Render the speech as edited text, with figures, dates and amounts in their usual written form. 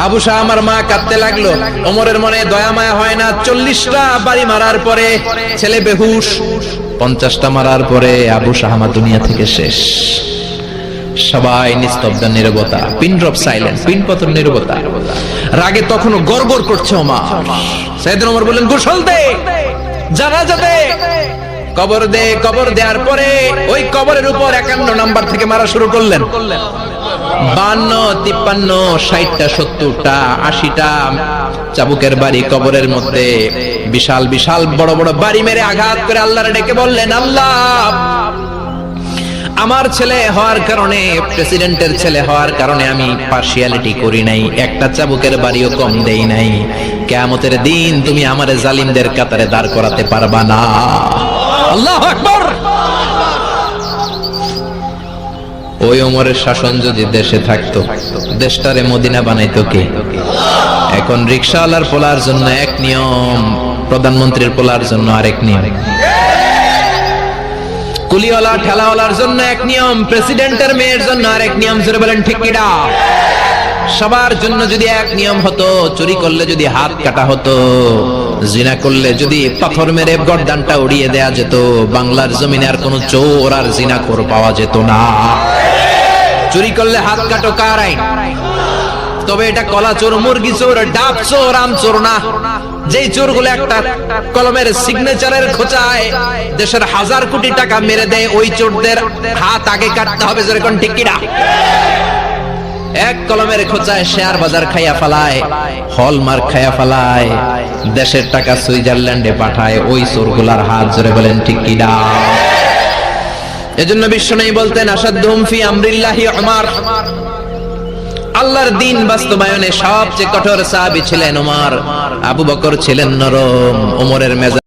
আবু শাহ আমার মা কাঁদতে লাগলো। ওমরের মনে দয়া মায়া হয় না। 40টা বাড়ি মারার পরে ছেলে বেহুশ, 50টা মারার পরে আবু শাহ আমার দুনিয়া থেকে শেষ। সবাই নিস্তব্ধ, নীরবতা, পিন ড্রপ সাইলেন্স, পিন পতন নীরবতা। রাগে তখনও গড়গড় করছে ওমর। সাইয়েদনা ওমর বললেন, গোসল দে, জানাজা দে, কবর দে। কবর দেওয়ার পরে ওই কবরের উপর 51 নাম্বার থেকে মারা শুরু করলেন। 52, 53, 60টা, 70টা, 80টা চাবুকের বাড়ি কবরের মধ্যে। বিশাল বিশাল বড় বড় বাড়ি মেরে আঘাত করে আল্লাহরে ডেকে বললেন, আল্লাহ, আমার ছেলে হওয়ার কারণে, প্রেসিডেন্টের ছেলে হওয়ার কারণে আমি পার্সিয়ালিটি করি নাই, একটা চাবুকের বাড়িও কম দেই নাই। কিয়ামতের দিন তুমি আমারে জালিমদের কাতারে দাঁড় করাতে পারবা না। আল্লাহু আকবার। ওই ওমরের শাসন যদি দেশে থাকতো, দেশটারে মদিনা বানাইতো কে? এখন রিকশাওয়ালার পোলার জন্য এক নিয়ম, প্রধানমন্ত্রীর পোলার জন্য আরেক নিয়ম, কুলিওয়ালা ঠেলাওয়ালার জন্য এক নিয়ম, প্রেসিডেন্টের মেয়ের জন্য আরেক নিয়ম। জোরে বলেন ঠিক কিনা? সবার জন্য যদি এক নিয়ম হতো, চুরি করলে যদি হাত কাটা হতো, জিনা করলে যদি পাথর মেরে গর্দানটা উড়িয়ে দেয়া যেত, বাংলার জমিনে আর কোনো চোর আর জিনাখোর পাওয়া যেত না। চুরি করলে হাত কাটো কার আইন? তবে এটা কলা চোর, মুরগি চোর, ডাব চোর, আম চোর না। যেই চোরগুলো একটা কলমের সিগনেচারের খোঁচায় দেশের 1000 কোটি টাকা মেরে দেয়, ওই চোরদের হাত আগে কাটতে হবে। যেরকম ঠিক কিনা? এক কলমের খোঁচায় শেয়ার বাজার খাইয়া ফেলায়, হলমার্ক খাইয়া ফেলায়, দেশের টাকা সুইজারল্যান্ডে পাঠায়, ওই চোরগুলার হাত। জোরে বলেন ঠিক কিনা? এজন্য বিশ্বনবী বলতেন, আসাদুহুম ফি আমরিল্লাহি উমর। আল্লাহর দ্বীন বাস্তবায়নে সবচেয়ে কঠোর সাহাবী ছিলেন ওমর। আবু বকর ছিলেন নরম, ওমরের মেজাজ